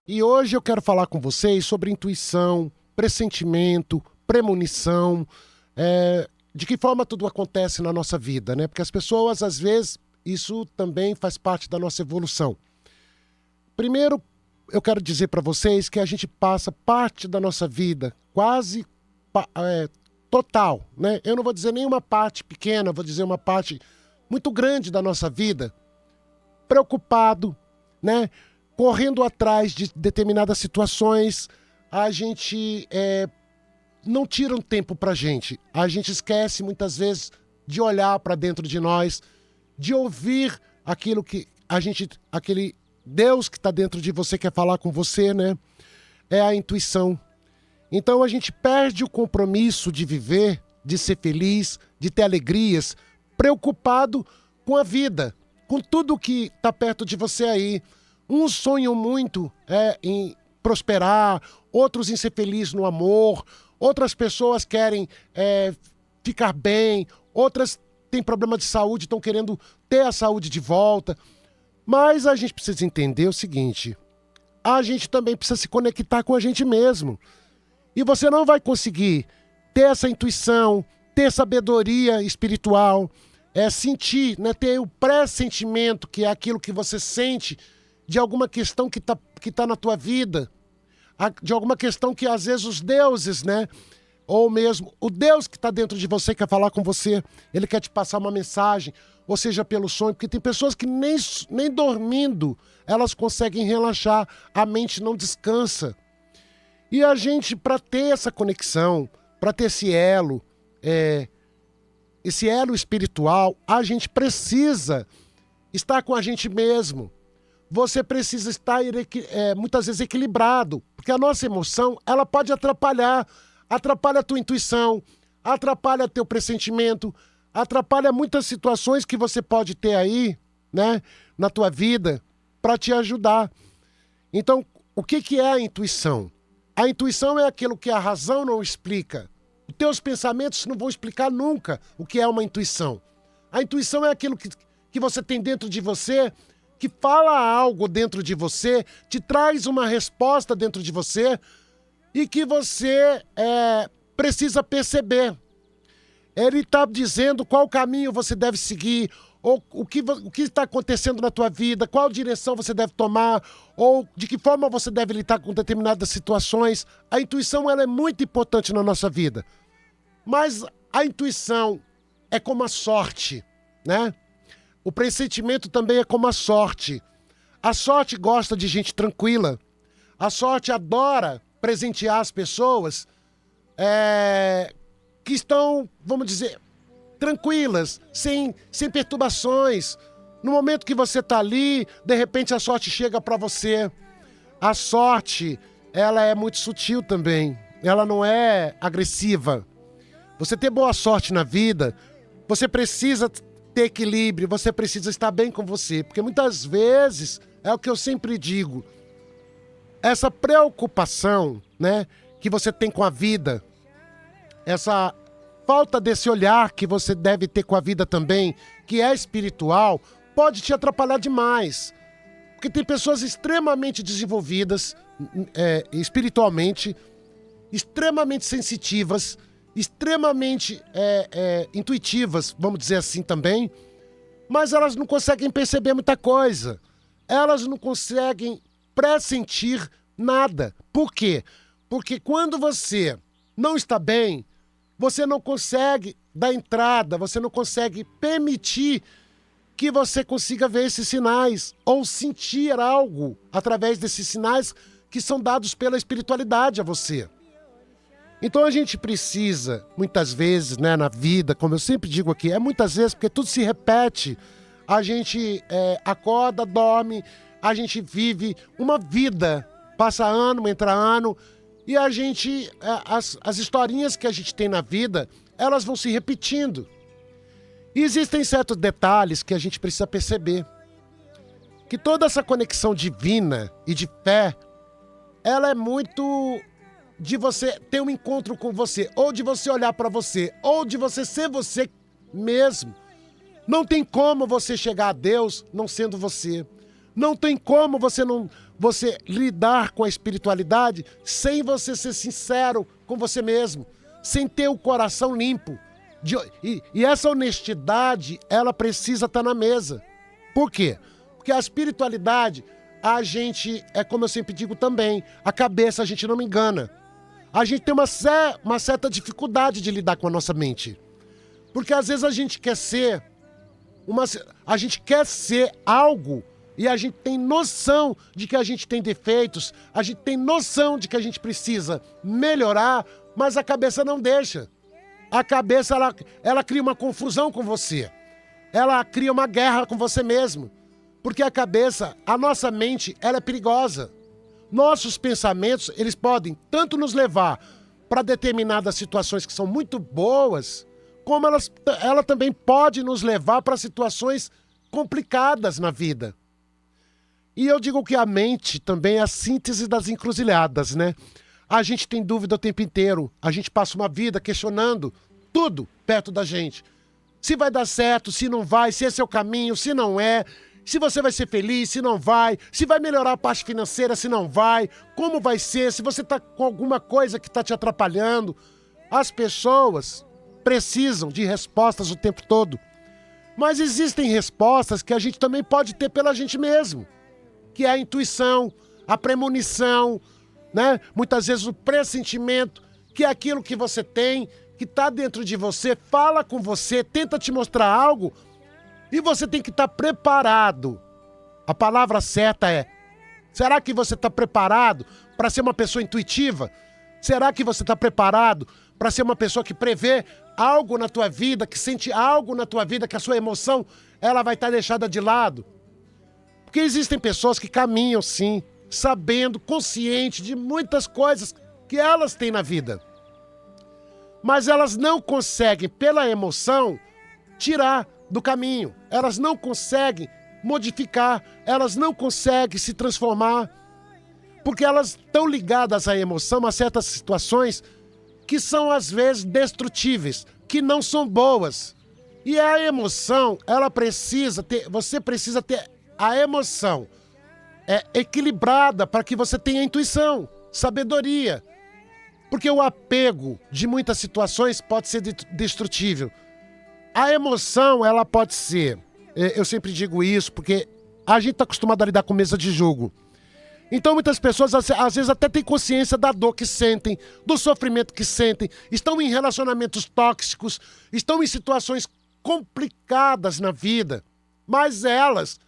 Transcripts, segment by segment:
E hoje eu quero falar com vocês sobre intuição, pressentimento, premonição, de que forma tudo acontece na nossa vida, né? Porque as pessoas, às vezes, isso também faz parte da nossa evolução. Primeiro, eu quero dizer para vocês que a gente passa parte da nossa vida, quase total, né? Eu não vou dizer nenhuma parte pequena, vou dizer uma parte muito grande da nossa vida, preocupado, né? Correndo atrás de determinadas situações, a gente não tira um tempo pra gente. A gente esquece muitas vezes de olhar para dentro de nós, de ouvir aquilo que aquele Deus que está dentro de você quer falar com você, né? É a intuição. Então a gente perde o compromisso de viver, de ser feliz, de ter alegrias, preocupado com a vida, com tudo que está perto de você aí. Uns sonham muito em prosperar, outros em ser felizes no amor, outras pessoas querem ficar bem, outras têm problema de saúde, estão querendo ter a saúde de volta. Mas a gente precisa entender o seguinte, a gente também precisa se conectar com a gente mesmo. E você não vai conseguir ter essa intuição, ter sabedoria espiritual, sentir, né, ter o pressentimento, que é aquilo que você sente de alguma questão que tá na tua vida, de alguma questão que às vezes os deuses, né, ou mesmo o Deus que está dentro de você quer falar com você, ele quer te passar uma mensagem, ou seja, pelo sonho, porque tem pessoas que nem dormindo elas conseguem relaxar, a mente não descansa. E a gente, para ter essa conexão, para ter esse elo espiritual, a gente precisa estar com a gente mesmo. Você precisa estar muitas vezes equilibrado, porque a nossa emoção, ela pode atrapalha a tua intuição, atrapalha teu pressentimento, atrapalha muitas situações que você pode ter aí, né, na tua vida, para te ajudar. Então, o que é a intuição? A intuição é aquilo que a razão não explica. Os teus pensamentos não vão explicar nunca o que é uma intuição. A intuição é aquilo que você tem dentro de você, que fala algo dentro de você, te traz uma resposta dentro de você e que você precisa perceber. Ele está dizendo qual caminho você deve seguir, ou o que está acontecendo na tua vida, qual direção você deve tomar, ou de que forma você deve lidar com determinadas situações. A intuição ela é muito importante na nossa vida. Mas a intuição é como a sorte, né? O pressentimento também é como a sorte. A sorte gosta de gente tranquila. A sorte adora presentear as pessoas que estão, vamos dizer, tranquilas, sem perturbações. No momento que você está ali, de repente a sorte chega para você. A sorte, ela é muito sutil também. Ela não é agressiva. Você ter boa sorte na vida, você precisa ter equilíbrio, você precisa estar bem com você, porque muitas vezes, é o que eu sempre digo, essa preocupação, né, que você tem com a vida, essa falta desse olhar que você deve ter com a vida também, que é espiritual, pode te atrapalhar demais, porque tem pessoas extremamente desenvolvidas espiritualmente, extremamente sensitivas, extremamente intuitivas, vamos dizer assim também, mas elas não conseguem perceber muita coisa. Elas não conseguem pressentir nada. Por quê? Porque quando você não está bem, você não consegue dar entrada, você não consegue permitir que você consiga ver esses sinais ou sentir algo através desses sinais que são dados pela espiritualidade a você. Então a gente precisa, muitas vezes, né, na vida, como eu sempre digo aqui, muitas vezes porque tudo se repete, a gente acorda, dorme, a gente vive uma vida, passa ano, entra ano, e a gente, as historinhas que a gente tem na vida, elas vão se repetindo. E existem certos detalhes que a gente precisa perceber, que toda essa conexão divina e de fé, ela é muito de você ter um encontro com você, ou de você olhar para você, ou de você ser você mesmo. Não tem como você chegar a Deus não sendo você. Não tem como você lidar com a espiritualidade sem você ser sincero com você mesmo, sem ter o coração limpo. E essa honestidade, ela precisa estar na mesa. Por quê? Porque a espiritualidade, a gente, é como eu sempre digo também, a cabeça a gente não engana. A gente tem uma certa dificuldade de lidar com a nossa mente. Porque às vezes a gente quer ser algo e a gente tem noção de que a gente tem defeitos, a gente tem noção de que a gente precisa melhorar, mas a cabeça não deixa. A cabeça, ela cria uma confusão com você. Ela cria uma guerra com você mesmo. Porque a cabeça, a nossa mente, ela é perigosa. Nossos pensamentos, eles podem tanto nos levar para determinadas situações que são muito boas, como ela também pode nos levar para situações complicadas na vida. E eu digo que a mente também é a síntese das encruzilhadas, né? A gente tem dúvida o tempo inteiro. A gente passa uma vida questionando tudo perto da gente. Se vai dar certo, se não vai, se esse é o caminho, se não é. Se você vai ser feliz, se não vai. Se vai melhorar a parte financeira, se não vai. Como vai ser, se você está com alguma coisa que está te atrapalhando. As pessoas precisam de respostas o tempo todo. Mas existem respostas que a gente também pode ter pela gente mesmo. Que é a intuição, a premonição, né? Muitas vezes o pressentimento, que é aquilo que você tem, que está dentro de você, fala com você, tenta te mostrar algo e você tem que estar preparado. A palavra certa é: será que você está preparado para ser uma pessoa intuitiva? Será que você está preparado para ser uma pessoa que prevê algo na tua vida, que sente algo na tua vida, que a sua emoção ela vai estar deixada de lado? Porque existem pessoas que caminham, sim, sabendo, consciente de muitas coisas que elas têm na vida. Mas elas não conseguem, pela emoção, tirar do caminho. Elas não conseguem modificar, elas não conseguem se transformar. Porque elas estão ligadas à emoção, a certas situações que são, às vezes, destrutíveis, que não são boas. E a emoção, você precisa ter a emoção equilibrada para que você tenha intuição, sabedoria. Porque o apego de muitas situações pode ser destrutível. A emoção, ela pode ser, eu sempre digo isso, porque a gente está acostumado a lidar com mesa de jogo. Então muitas pessoas às vezes até têm consciência da dor que sentem, do sofrimento que sentem, estão em relacionamentos tóxicos, estão em situações complicadas na vida, mas elas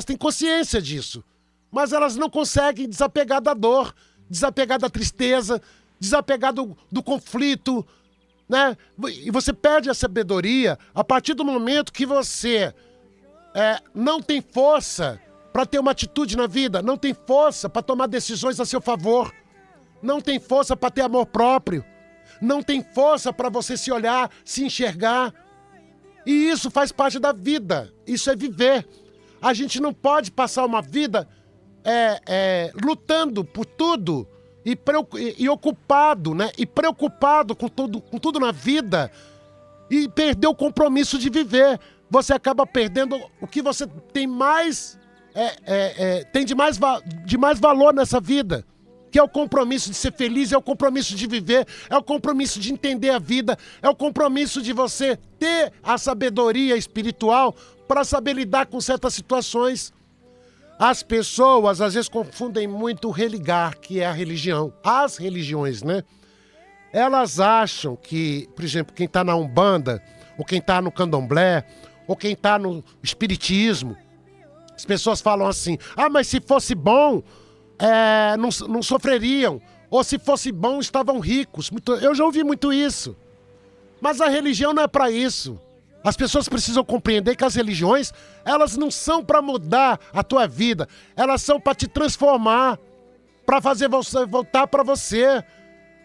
têm consciência disso, mas elas não conseguem desapegar da dor, desapegar da tristeza, desapegar do conflito, né? E você perde a sabedoria a partir do momento que você não tem força para ter uma atitude na vida, não tem força para tomar decisões a seu favor, não tem força para ter amor próprio, não tem força para você se olhar, se enxergar. E isso faz parte da vida, isso é viver. A gente não pode passar uma vida lutando por tudo e ocupado, né? E preocupado com tudo na vida e perder o compromisso de viver. Você acaba perdendo o que você tem mais tem de mais valor nessa vida, que é o compromisso de ser feliz, é o compromisso de viver, é o compromisso de entender a vida, é o compromisso de você ter a sabedoria espiritual para saber lidar com certas situações. As pessoas às vezes confundem muito o religar, que é a religião, as religiões, né? Elas acham que, por exemplo, quem está na Umbanda, ou quem está no Candomblé, ou quem está no Espiritismo, as pessoas falam assim: ah, mas se fosse bom, não sofreriam. Ou se fosse bom, estavam ricos. Eu já ouvi muito isso. Mas a religião não é para isso. As pessoas precisam compreender que as religiões, elas não são para mudar a tua vida. Elas são para te transformar, para fazer você voltar para você.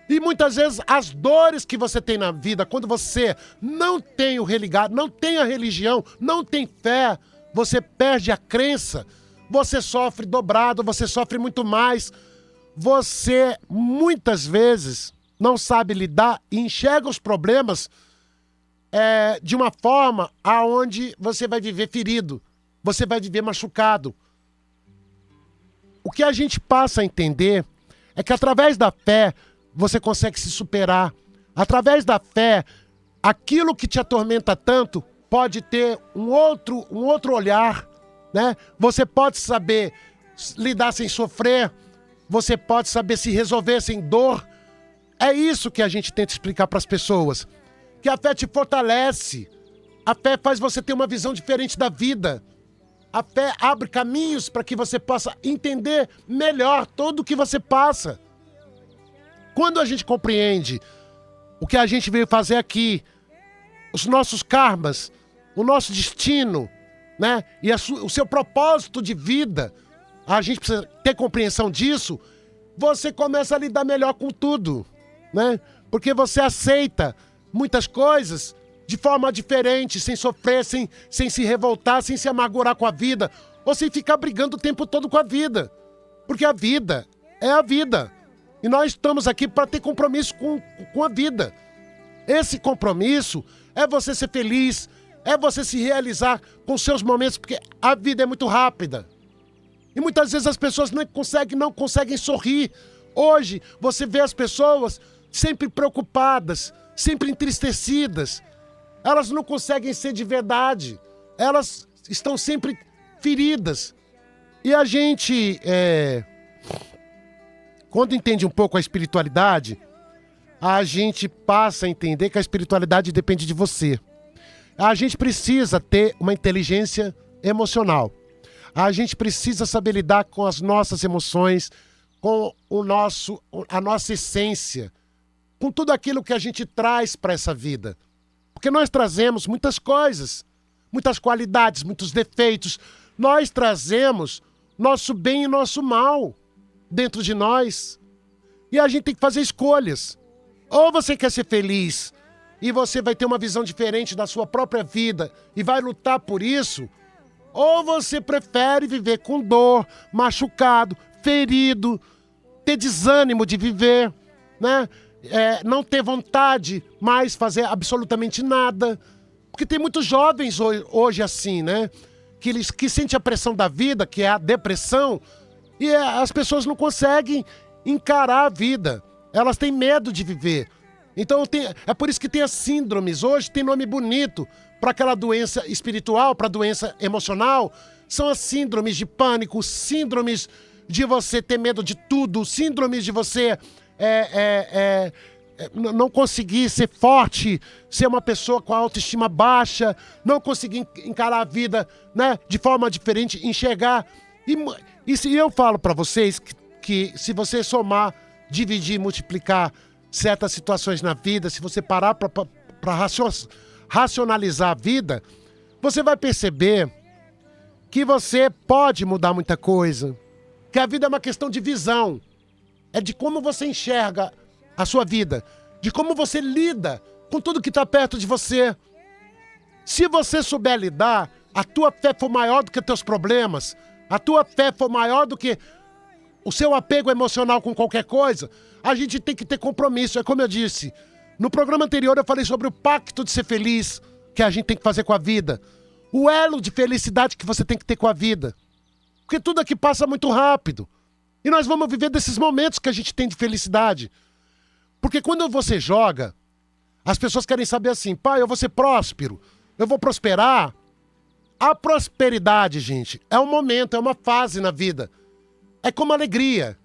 E muitas vezes as dores que você tem na vida, quando você não tem o religado, não tem a religião, não tem fé, você perde a crença, você sofre dobrado, você sofre muito mais. Você, muitas vezes, não sabe lidar e enxerga os problemas de uma forma aonde você vai viver ferido. você vai viver machucado. O que a gente passa a entender é que através da fé você consegue se superar. Através da fé, aquilo que te atormenta tanto pode ter um outro olhar, né? Você pode saber lidar sem sofrer, você pode saber se resolver sem dor. É isso que a gente tenta explicar para as pessoas. Que a fé te fortalece. A fé faz você ter uma visão diferente da vida. A fé abre caminhos para que você possa entender melhor tudo o que você passa. Quando a gente compreende o que a gente veio fazer aqui, os nossos karmas, o nosso destino, né? E o seu propósito de vida, a gente precisa ter compreensão disso, você começa a lidar melhor com tudo, né? Porque você aceita muitas coisas de forma diferente, sem sofrer, sem se revoltar, sem se amargurar com a vida, ou sem ficar brigando o tempo todo com a vida. Porque a vida é a vida. E nós estamos aqui para ter compromisso com a vida. Esse compromisso é você ser feliz, é você se realizar com seus momentos, porque a vida é muito rápida. E muitas vezes as pessoas não conseguem sorrir. Hoje, você vê as pessoas sempre preocupadas, sempre entristecidas. Elas não conseguem ser de verdade. Elas estão sempre feridas. E a gente, quando entende um pouco a espiritualidade, a gente passa a entender que a espiritualidade depende de você. A gente precisa ter uma inteligência emocional. A gente precisa saber lidar com as nossas emoções, com a nossa essência, com tudo aquilo que a gente traz para essa vida. Porque nós trazemos muitas coisas, muitas qualidades, muitos defeitos. Nós trazemos nosso bem e nosso mal dentro de nós. E a gente tem que fazer escolhas. Ou você quer ser feliz e você vai ter uma visão diferente da sua própria vida e vai lutar por isso, ou você prefere viver com dor, machucado, ferido, ter desânimo de viver, né? Não ter vontade mais fazer absolutamente nada. Porque tem muitos jovens hoje assim, né? Que sentem a pressão da vida, que é a depressão, e as pessoas não conseguem encarar a vida. Elas têm medo de viver. Então é por isso que tem as síndromes. Hoje tem nome bonito para aquela doença espiritual, para a doença emocional. São as síndromes de pânico, síndromes de você ter medo de tudo, síndromes de você não conseguir ser forte, ser uma pessoa com a autoestima baixa, não conseguir encarar a vida, né, de forma diferente, enxergar. E se eu falo para vocês que se você somar, dividir, multiplicar certas situações na vida, se você parar para racionalizar a vida, você vai perceber que você pode mudar muita coisa, que a vida é uma questão de visão, é de como você enxerga a sua vida, de como você lida com tudo que está perto de você. Se você souber lidar, a tua fé for maior do que teus problemas, a tua fé for maior do que o seu apego emocional com qualquer coisa, a gente tem que ter compromisso. É como eu disse, no programa anterior eu falei sobre o pacto de ser feliz que a gente tem que fazer com a vida. O elo de felicidade que você tem que ter com a vida. Porque tudo aqui passa muito rápido. E nós vamos viver desses momentos que a gente tem de felicidade. Porque quando você joga, as pessoas querem saber assim, pai, eu vou ser próspero, eu vou prosperar. A prosperidade, gente, é um momento, é uma fase na vida. É como alegria.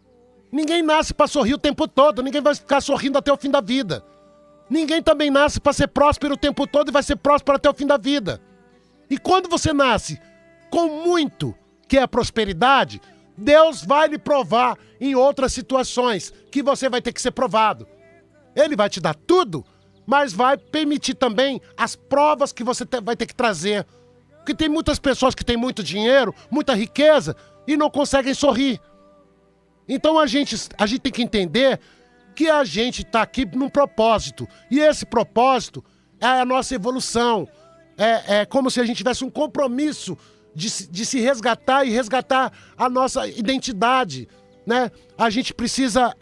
Ninguém nasce para sorrir o tempo todo, ninguém vai ficar sorrindo até o fim da vida. Ninguém também nasce para ser próspero o tempo todo e vai ser próspero até o fim da vida. E quando você nasce com muito, que é a prosperidade, Deus vai lhe provar em outras situações que você vai ter que ser provado. Ele vai te dar tudo, mas vai permitir também as provas que você vai ter que trazer. Porque tem muitas pessoas que têm muito dinheiro, muita riqueza e não conseguem sorrir. Então a gente tem que entender que a gente está aqui num propósito. E esse propósito é a nossa evolução. É como se a gente tivesse um compromisso de se resgatar e resgatar a nossa identidade, né? A gente precisa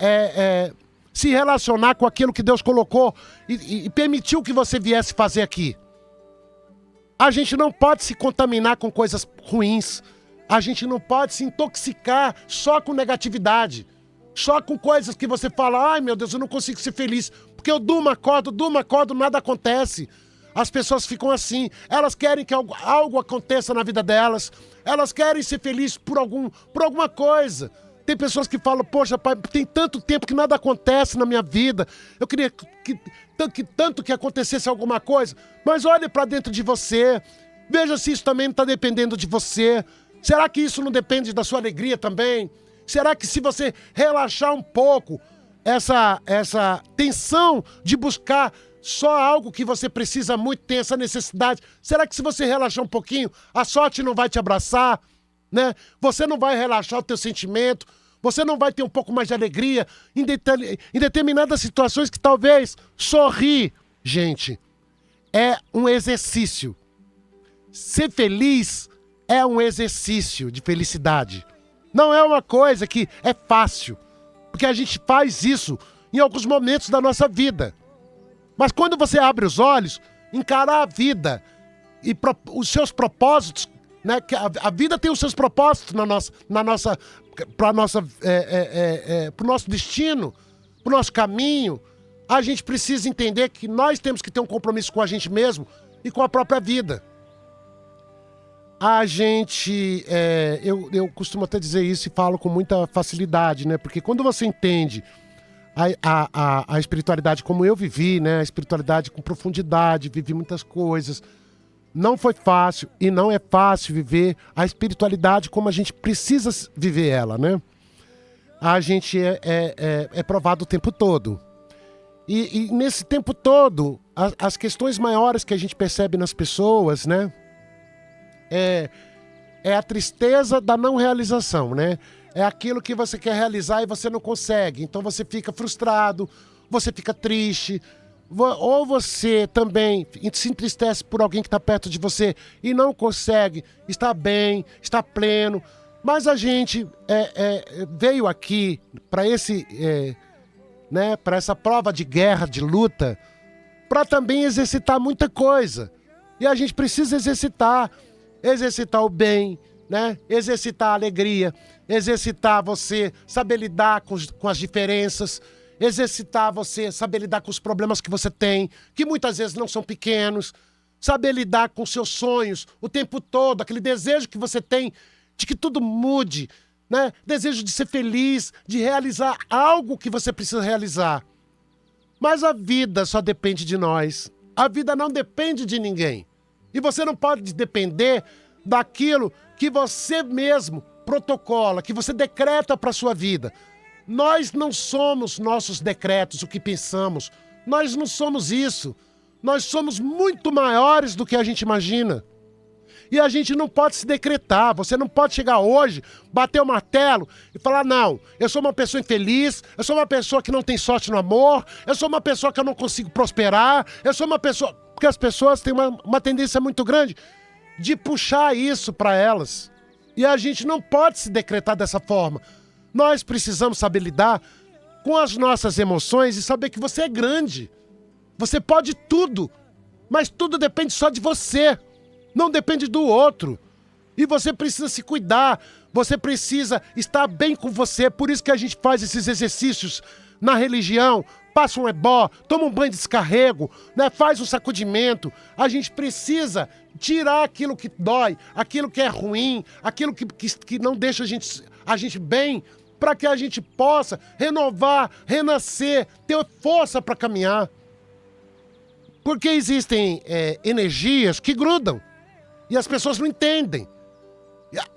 se relacionar com aquilo que Deus colocou e permitiu que você viesse fazer aqui. A gente não pode se contaminar com coisas ruins. A gente não pode se intoxicar só com negatividade. Só com coisas que você fala, ai meu Deus, eu não consigo ser feliz. Porque eu durmo, acordo, nada acontece. As pessoas ficam assim. Elas querem que algo aconteça na vida delas. Elas querem ser felizes por alguma coisa. Tem pessoas que falam, poxa, pai, tem tanto tempo que nada acontece na minha vida. Eu queria tanto que acontecesse alguma coisa. Mas olhe para dentro de você. Veja se isso também não está dependendo de você. Será que isso não depende da sua alegria também? Será que se você relaxar um pouco essa tensão de buscar só algo que você precisa muito, tem essa necessidade, será que se você relaxar um pouquinho, a sorte não vai te abraçar, né? Você não vai relaxar o teu sentimento, você não vai ter um pouco mais de alegria em determinadas situações que talvez sorrir, gente, é um exercício. Ser feliz é um exercício de felicidade. Não é uma coisa que é fácil, porque a gente faz isso em alguns momentos da nossa vida. Mas quando você abre os olhos, encarar a vida e os seus propósitos, né? Que a vida tem os seus propósitos para o nosso destino, para o nosso caminho. A gente precisa entender que nós temos que ter um compromisso com a gente mesmo e com a própria vida. A gente, eu costumo até dizer isso e falo com muita facilidade, né? Porque quando você entende a espiritualidade como eu vivi, né? A espiritualidade com profundidade, vivi muitas coisas. Não foi fácil e não é fácil viver a espiritualidade como a gente precisa viver ela, né? A gente é provado o tempo todo. E nesse tempo todo, as questões maiores que a gente percebe nas pessoas, né? É a tristeza da não realização, né? É aquilo que você quer realizar e você não consegue. Então você fica frustrado, você fica triste, ou você também se entristece por alguém que está perto de você e não consegue estar bem, estar pleno. Mas a gente veio aqui para para essa prova de guerra, de luta, para também exercitar muita coisa. E a gente precisa exercitar o bem, né? Exercitar a alegria, exercitar você saber lidar com as diferenças, exercitar você saber lidar com os problemas que você tem, que muitas vezes não são pequenos, saber lidar com seus sonhos o tempo todo, aquele desejo que você tem de que tudo mude, né? Desejo de ser feliz, de realizar algo que você precisa realizar. Mas a vida só depende de nós. A vida não depende de ninguém. E você não pode depender daquilo que você mesmo protocola, que você decreta para a sua vida. Nós não somos nossos decretos, o que pensamos. Nós não somos isso. Nós somos muito maiores do que a gente imagina. E a gente não pode se decretar. Você não pode chegar hoje, bater o martelo e falar, não, eu sou uma pessoa infeliz, eu sou uma pessoa que não tem sorte no amor, eu sou uma pessoa que eu não consigo prosperar, eu sou uma pessoa... Porque as pessoas têm uma tendência muito grande de puxar isso para elas. E a gente não pode se decretar dessa forma. Nós precisamos saber lidar com as nossas emoções e saber que você é grande. Você pode tudo, mas tudo depende só de você. Não depende do outro. E você precisa se cuidar. Você precisa estar bem com você. Por isso que a gente faz esses exercícios na religião. Passa um ebó, toma um banho de descarrego, né? Faz um sacudimento. A gente precisa tirar aquilo que dói, aquilo que é ruim, aquilo que não deixa a gente bem, para que a gente possa renovar, renascer, ter força para caminhar. Porque existem energias que grudam e as pessoas não entendem.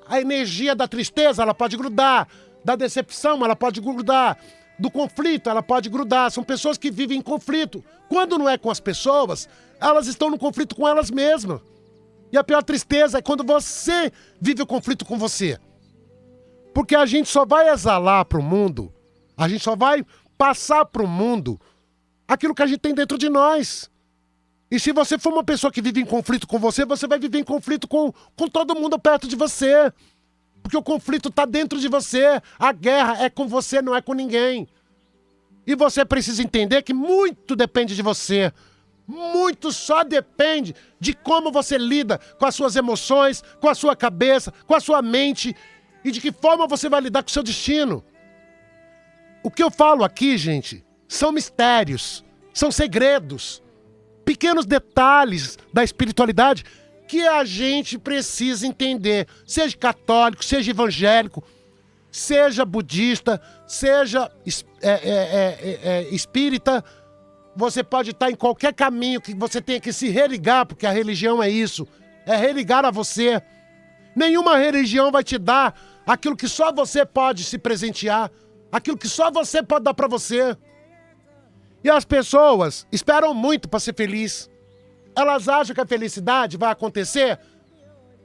A energia da tristeza, ela pode grudar, da decepção, ela pode grudar, do conflito, ela pode grudar. São pessoas que vivem em conflito. Quando não é com as pessoas, elas estão no conflito com elas mesmas. E a pior tristeza é quando você vive o conflito com você. Porque a gente só vai exalar para o mundo, a gente só vai passar para o mundo aquilo que a gente tem dentro de nós. E se você for uma pessoa que vive em conflito com você, você vai viver em conflito com todo mundo perto de você. Porque o conflito está dentro de você. A guerra é com você, não é com ninguém. E você precisa entender que muito depende de você. Muito só depende de como você lida com as suas emoções, com a sua cabeça, com a sua mente e de que forma você vai lidar com o seu destino. O que eu falo aqui, gente, são mistérios, são segredos, pequenos detalhes da espiritualidade que a gente precisa entender, seja católico, seja evangélico, seja budista, seja espírita. Você pode estar em qualquer caminho que você tenha que se religar, porque a religião é isso, é religar a você. Nenhuma religião vai te dar aquilo que só você pode se presentear, aquilo que só você pode dar para você. E as pessoas esperam muito para ser feliz. Elas acham que a felicidade vai acontecer.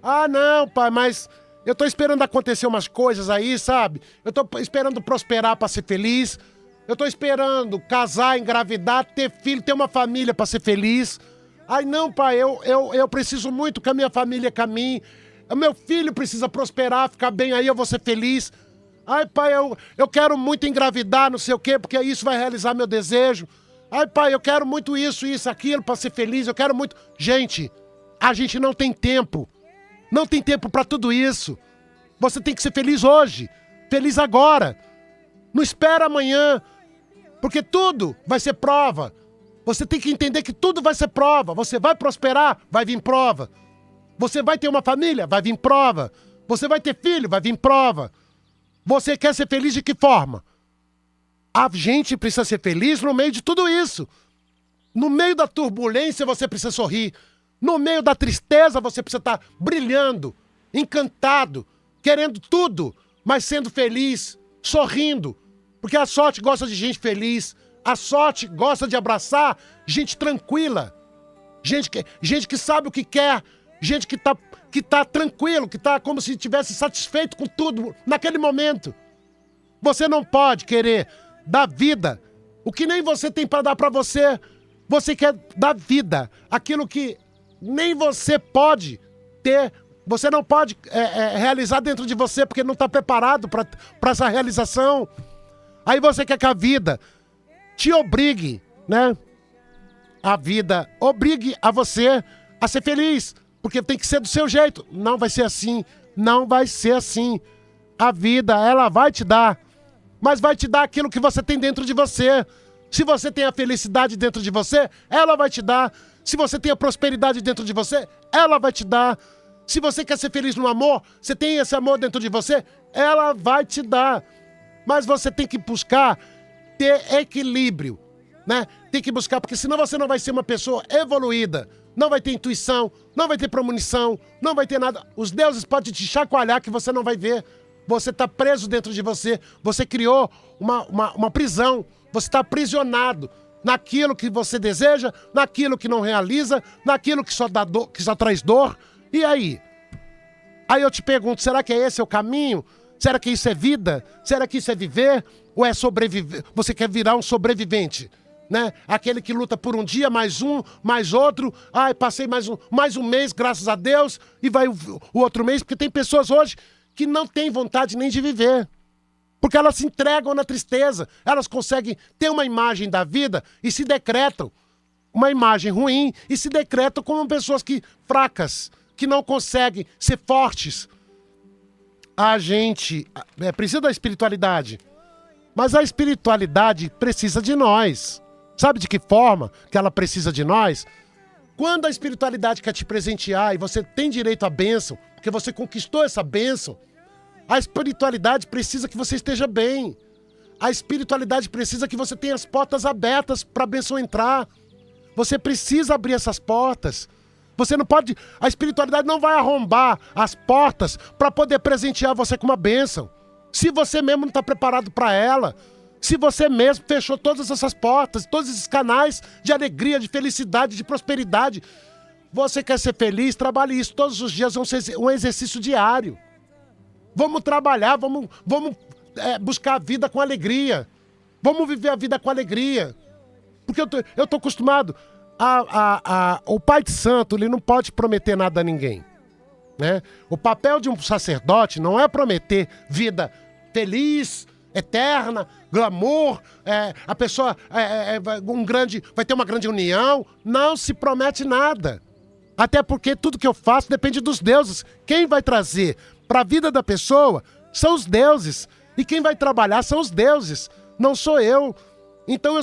Ah, não, pai, mas eu tô esperando acontecer umas coisas aí, sabe? Eu tô esperando prosperar para ser feliz. Eu tô esperando casar, engravidar, ter filho, ter uma família para ser feliz. Ai, não, pai, eu preciso muito que a minha família caminhe. O meu filho precisa prosperar, ficar bem, aí eu vou ser feliz. Ai, pai, eu quero muito engravidar, não sei o quê, porque isso vai realizar meu desejo. Ai, pai, eu quero muito isso, aquilo, para ser feliz, eu quero muito... Gente, a gente não tem tempo. Não tem tempo para tudo isso. Você tem que ser feliz hoje, feliz agora. Não espera amanhã, porque tudo vai ser prova. Você tem que entender que tudo vai ser prova. Você vai prosperar, vai vir prova. Você vai ter uma família, vai vir prova. Você vai ter filho, vai vir prova. Você quer ser feliz de que forma? A gente precisa ser feliz no meio de tudo isso. No meio da turbulência você precisa sorrir. No meio da tristeza você precisa estar brilhando, encantado, querendo tudo, mas sendo feliz, sorrindo. Porque a sorte gosta de gente feliz. A sorte gosta de abraçar gente tranquila. Gente que sabe o que quer. Gente que tá tranquilo, que tá como se estivesse satisfeito com tudo naquele momento. Você não pode querer dar vida o que nem você tem para dar para você. Você quer dar vida aquilo que nem você pode ter. Você não pode realizar dentro de você porque não está preparado para essa realização. Aí você quer que a vida te obrigue, né? A vida obrigue a você a ser feliz, porque tem que ser do seu jeito. Não vai ser assim, não vai ser assim. A vida, ela vai te dar, mas vai te dar aquilo que você tem dentro de você. Se você tem a felicidade dentro de você, ela vai te dar. Se você tem a prosperidade dentro de você, ela vai te dar. Se você quer ser feliz no amor, você tem esse amor dentro de você, ela vai te dar. Mas você tem que buscar ter equilíbrio, né? Tem que buscar, porque senão você não vai ser uma pessoa evoluída. Não vai ter intuição, não vai ter premonição, não vai ter nada. Os deuses podem te chacoalhar que você não vai ver. Você está preso dentro de você. Você criou uma prisão. Você está aprisionado naquilo que você deseja, naquilo que não realiza, naquilo que só dá dor, que só traz dor. E aí? Aí eu te pergunto, será que esse é o caminho? Será que isso é vida? Será que isso é viver? Ou é sobreviver? Você quer virar um sobrevivente, né? Aquele que luta por um dia, mais um, mais outro. Ai, passei mais um mês, graças a Deus, e vai o outro mês, porque tem pessoas hoje que não têm vontade nem de viver. Porque elas se entregam na tristeza. Elas conseguem ter uma imagem da vida e se decretam uma imagem ruim e se decretam como pessoas fracas, que não conseguem ser fortes. A gente precisa da espiritualidade, mas a espiritualidade precisa de nós. Sabe de que forma que ela precisa de nós? Quando a espiritualidade quer te presentear e você tem direito à bênção, porque você conquistou essa bênção, a espiritualidade precisa que você esteja bem. A espiritualidade precisa que você tenha as portas abertas para a bênção entrar. Você precisa abrir essas portas. Você não pode... A espiritualidade não vai arrombar as portas para poder presentear você com uma bênção. Se você mesmo não está preparado para ela. Se você mesmo fechou todas essas portas, todos esses canais de alegria, de felicidade, de prosperidade. Você quer ser feliz? Trabalhe isso todos os dias, um exercício diário. Vamos trabalhar, vamos buscar a vida com alegria. Vamos viver a vida com alegria. Porque eu tô acostumado... O pai de santo, ele não pode prometer nada a ninguém, né? O papel de um sacerdote não é prometer vida feliz, eterna, glamour, a pessoa vai ter uma grande união. Não se promete nada. Até porque tudo que eu faço depende dos deuses. Quem vai trazer para a vida da pessoa são os deuses. E quem vai trabalhar são os deuses, não sou eu. Então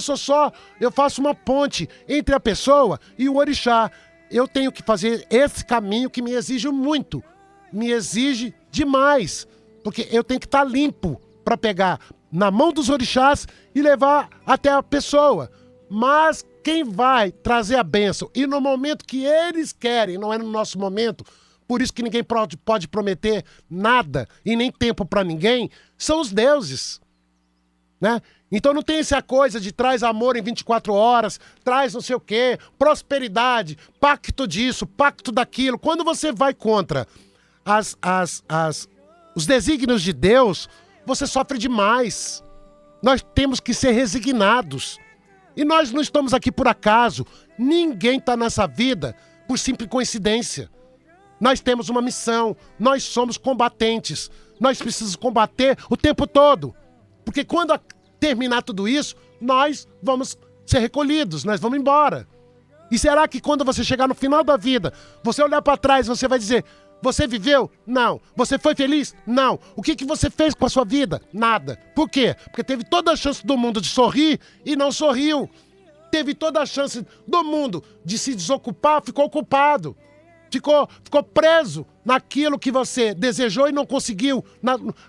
eu faço uma ponte entre a pessoa e o orixá. Eu tenho que fazer esse caminho que me exige muito, me exige demais, porque eu tenho que estar limpo para pegar na mão dos orixás e levar até a pessoa. Mas quem vai trazer a bênção, e no momento que eles querem, não é no nosso momento, por isso que ninguém pode prometer nada e nem tempo para ninguém, são os deuses, né? Então não tem essa coisa de traz amor em 24 horas, traz não sei o quê, prosperidade, pacto disso, pacto daquilo. Quando você vai contra os desígnios de Deus, você sofre demais. Nós temos que ser resignados. E nós não estamos aqui por acaso. Ninguém está nessa vida por simples coincidência. Nós temos uma missão, nós somos combatentes. Nós precisamos combater o tempo todo. Porque quando terminar tudo isso, nós vamos ser recolhidos, nós vamos embora. E será que quando você chegar no final da vida, você olhar para trás, você vai dizer, você viveu? Não. Você foi feliz? Não. O que você fez com a sua vida? Nada. Por quê? Porque teve toda a chance do mundo de sorrir e não sorriu. Teve toda a chance do mundo de se desocupar, ficou ocupado. Ficou preso naquilo que você desejou e não conseguiu,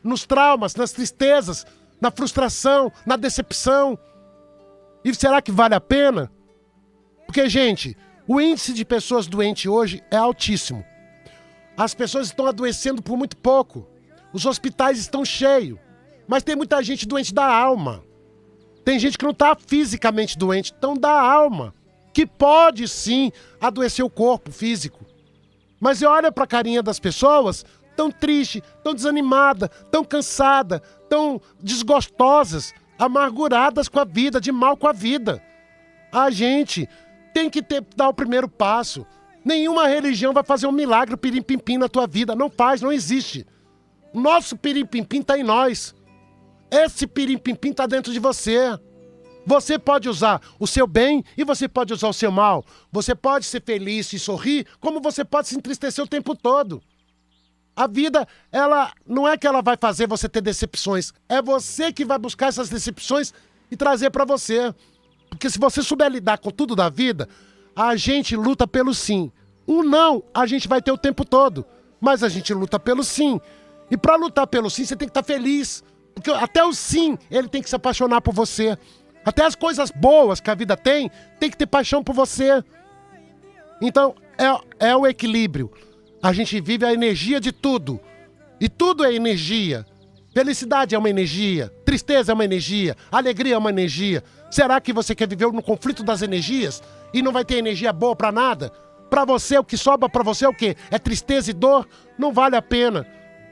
nos traumas, nas tristezas, na frustração, na decepção. E será que vale a pena? Porque, gente, o índice de pessoas doentes hoje é altíssimo. As pessoas estão adoecendo por muito pouco. Os hospitais estão cheios. Mas tem muita gente doente da alma. Tem gente que não está fisicamente doente, então da alma. Que pode, sim, adoecer o corpo físico. Mas olha para a carinha das pessoas, tão triste, tão desanimada, tão cansada, tão desgostosas, amarguradas com a vida, de mal com a vida. A gente tem que dar o primeiro passo. Nenhuma religião vai fazer um milagre, o pirim-pim-pim na tua vida. Não faz, não existe. O nosso pirim-pim-pim está em nós. Esse pirim-pim-pim está dentro de você. Você pode usar o seu bem e você pode usar o seu mal. Você pode ser feliz e sorrir, como você pode se entristecer o tempo todo. A vida, ela não é que ela vai fazer você ter decepções. É você que vai buscar essas decepções e trazer para você. Porque se você souber lidar com tudo da vida, a gente luta pelo sim. O não, a gente vai ter o tempo todo. Mas a gente luta pelo sim. E para lutar pelo sim, você tem que estar feliz. Porque até o sim, ele tem que se apaixonar por você. Até as coisas boas que a vida tem que ter paixão por você. Então, é o equilíbrio. A gente vive a energia de tudo. E tudo é energia. Felicidade é uma energia. Tristeza é uma energia. Alegria é uma energia. Será que você quer viver no conflito das energias e não vai ter energia boa pra nada? Pra você, o que sobra pra você é o quê? É tristeza e dor? Não vale a pena.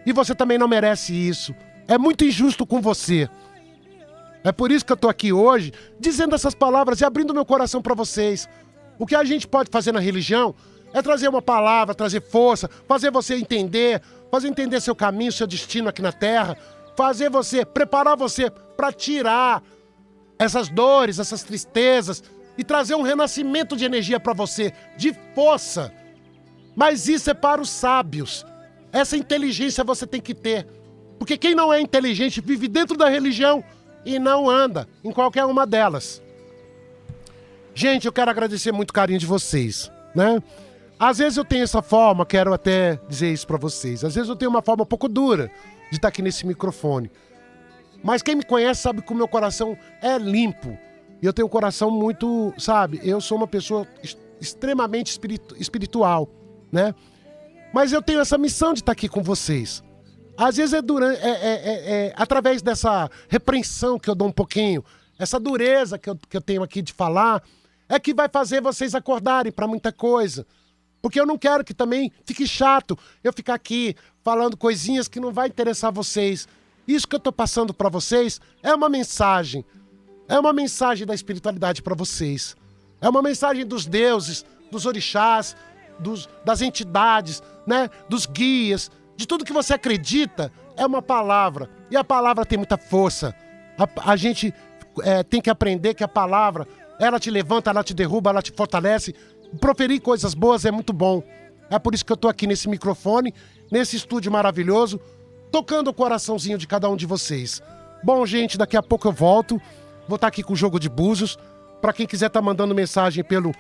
E você também não merece isso. É muito injusto com você. É por isso que eu tô aqui hoje, dizendo essas palavras e abrindo meu coração pra vocês. O que a gente pode fazer na religião é trazer uma palavra, trazer força, fazer você entender, fazer entender seu caminho, seu destino aqui na Terra, preparar você para tirar essas dores, essas tristezas e trazer um renascimento de energia para você, de força. Mas isso é para os sábios. Essa inteligência você tem que ter. Porque quem não é inteligente vive dentro da religião e não anda em qualquer uma delas. Gente, eu quero agradecer muito o carinho de vocês, né? Às vezes eu tenho essa forma, quero até dizer isso pra vocês. Às vezes eu tenho uma forma um pouco dura de estar aqui nesse microfone. Mas quem me conhece sabe que o meu coração é limpo. E eu tenho um coração muito, sabe? Eu sou uma pessoa extremamente espiritual, né? Mas eu tenho essa missão de estar aqui com vocês. Às vezes através dessa repreensão que eu dou um pouquinho, essa dureza que eu tenho aqui de falar, é que vai fazer vocês acordarem para muita coisa. Porque eu não quero que também fique chato eu ficar aqui falando coisinhas que não vai interessar vocês. Isso que eu estou passando para vocês é uma mensagem. É uma mensagem da espiritualidade para vocês. É uma mensagem dos deuses, dos orixás, das entidades, né? Dos guias, de tudo que você acredita. é uma palavra. E a palavra tem muita força. A gente tem que aprender que a palavra, ela te levanta, ela te derruba, ela te fortalece. Proferir coisas boas é muito bom. É por isso que eu tô aqui nesse microfone, nesse estúdio maravilhoso, tocando o coraçãozinho de cada um de vocês. Bom, gente, daqui a pouco eu volto. Vou estar aqui com o Jogo de Búzios. Para quem quiser estar mandando mensagem pelo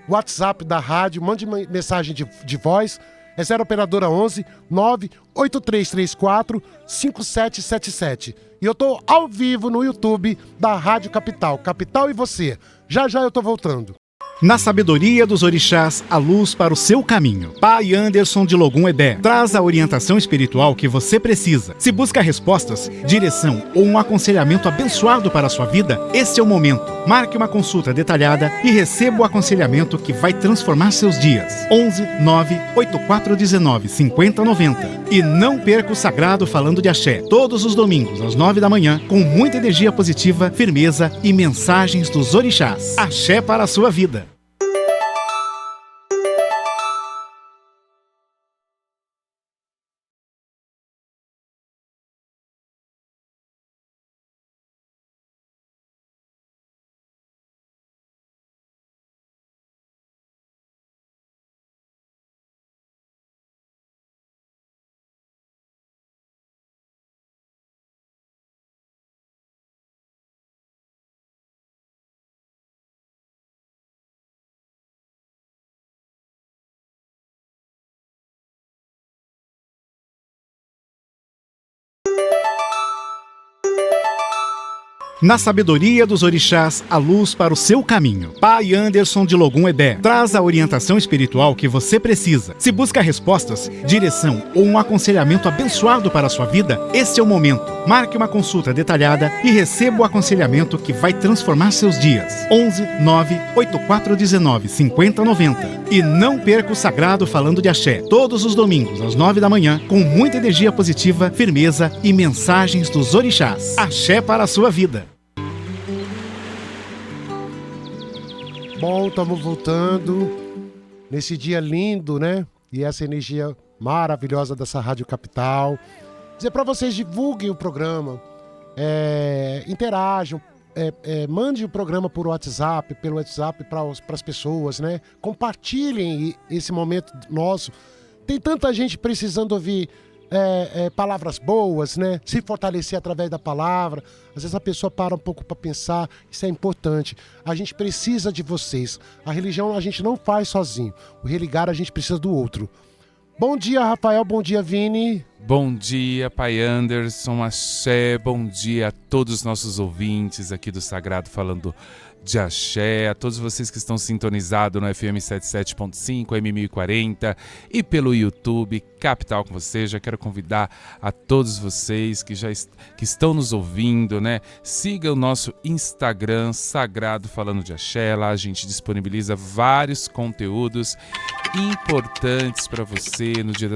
WhatsApp da rádio, mande mensagem de voz. É 0 operadora 11 98334 5777. E eu tô ao vivo no YouTube da Rádio Capital. Capital e você. Já eu tô voltando. Na sabedoria dos orixás, a luz para o seu caminho. Pai Anderson de Logum Edé traz a orientação espiritual que você precisa. Se busca respostas, direção ou um aconselhamento abençoado para a sua vida, esse é o momento. Marque uma consulta detalhada e receba o aconselhamento que vai transformar seus dias. 11 98419 5090. E não perca o Sagrado Falando de Axé, todos os domingos às 9 da manhã, com muita energia positiva, firmeza e mensagens dos orixás. Axé para a sua vida. Na sabedoria dos orixás, a luz para o seu caminho. Pai Anderson de Logum Edé traz a orientação espiritual que você precisa. Se busca respostas, direção ou um aconselhamento abençoado para a sua vida, esse é o momento. Marque uma consulta detalhada e receba o aconselhamento que vai transformar seus dias. 11 98419 5090. E não perca o Sagrado Falando de Axé, todos os domingos às 9 da manhã, com muita energia positiva, firmeza e mensagens dos orixás. Axé para a sua vida. Bom, estamos voltando nesse dia lindo, né? E essa energia maravilhosa dessa Rádio Capital. Dizer para vocês, divulguem o programa, interajam, mande o programa pelo WhatsApp para as pessoas, né? Compartilhem esse momento nosso. Tem tanta gente precisando ouvir palavras boas, né? Se fortalecer através da palavra. Às vezes a pessoa para um pouco para pensar, isso é importante. A gente precisa de vocês. A religião a gente não faz sozinho. O religar a gente precisa do outro. Bom dia, Rafael. Bom dia, Vini. Bom dia, Pai Anderson, Axé. Bom dia a todos os nossos ouvintes aqui do Sagrado Falando de Axé, a todos vocês que estão sintonizados no FM 77.5, M1040 e pelo YouTube Capital com você. Já quero convidar a todos vocês que que estão nos ouvindo, né? Siga o nosso Instagram Sagrado Falando de Axé. Lá a gente disponibiliza vários conteúdos importantes para você no dia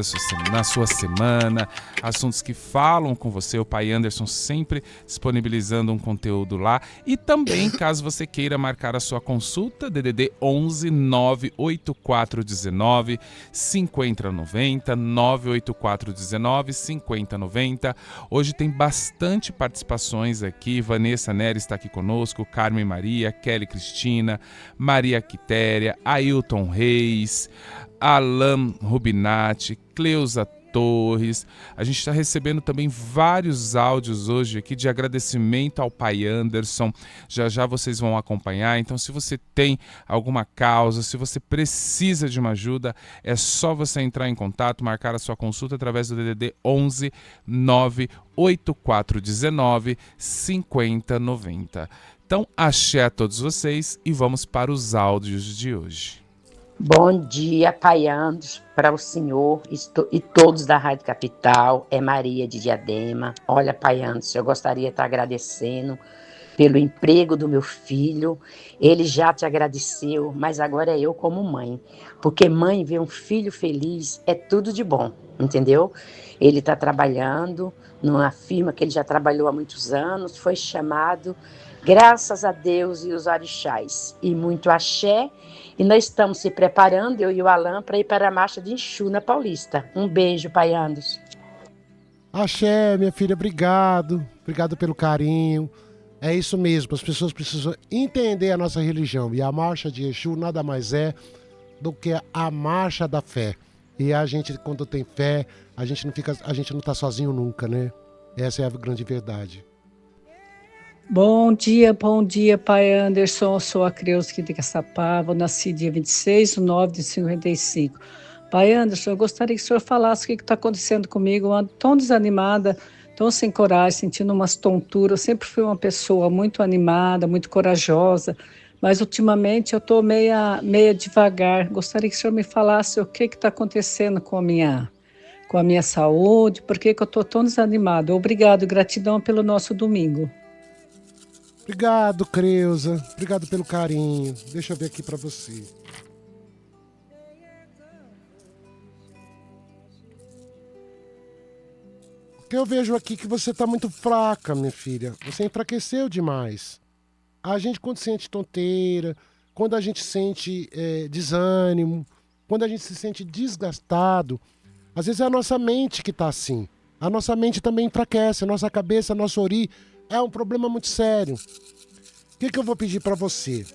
na sua semana, assuntos que falam com você. O Pai Anderson sempre disponibilizando um conteúdo lá. E também, caso você queira marcar a sua consulta, DDD 11 98419 5090, 98419 5090. Hoje tem bastante participações aqui. Vanessa Nery está aqui conosco, Carmen Maria, Kelly Cristina, Maria Quitéria, Ailton Reis, Alan Rubinati, Cleusa Torres. A gente está recebendo também vários áudios hoje aqui de agradecimento ao Pai Anderson. Já vocês vão acompanhar. Então, se você tem alguma causa, se você precisa de uma ajuda, é só você entrar em contato, marcar a sua consulta através do DDD 11 98419 5090. Então, axé a todos vocês e vamos para os áudios de hoje. Bom dia, Pai Anderson, para o senhor e todos da Rádio Capital. É Maria de Diadema. Olha, Pai Anderson, eu gostaria de estar agradecendo pelo emprego do meu filho. Ele já te agradeceu, mas agora é eu como mãe. Porque mãe ver um filho feliz é tudo de bom, entendeu? Ele está trabalhando numa firma que ele já trabalhou há muitos anos, foi chamado, graças a Deus e os orixás, e muito axé. E nós estamos se preparando, eu e o Alan, para ir para a marcha de Exu na Paulista. Um beijo, Pai Anderson. Axé, minha filha, obrigado. Obrigado pelo carinho. É isso mesmo, as pessoas precisam entender a nossa religião. E a marcha de Exu nada mais é do que a marcha da fé. E a gente, quando tem fé, a gente não tá sozinho nunca, né? Essa é a grande verdade. Bom dia, Pai Anderson. Eu sou a Creuza de Caçapava, nasci dia 26/9/55. Pai Anderson, eu gostaria que o senhor falasse o que está acontecendo comigo. Eu ando tão desanimada, tão sem coragem, sentindo umas tonturas. Eu sempre fui uma pessoa muito animada, muito corajosa, mas ultimamente eu estou meia devagar. Gostaria que o senhor me falasse o que está acontecendo com a minha saúde, por que eu estou tão desanimado. Obrigado, gratidão pelo nosso domingo. Obrigado, Creuza. Obrigado pelo carinho. Deixa eu ver aqui pra você. Porque eu vejo aqui que você tá muito fraca, minha filha. Você enfraqueceu demais. A gente, quando sente tonteira, quando a gente sente desânimo, quando a gente se sente desgastado, às vezes é a nossa mente que tá assim. A nossa mente também enfraquece, a nossa cabeça, nosso ori é um problema muito sério. O que eu vou pedir pra você?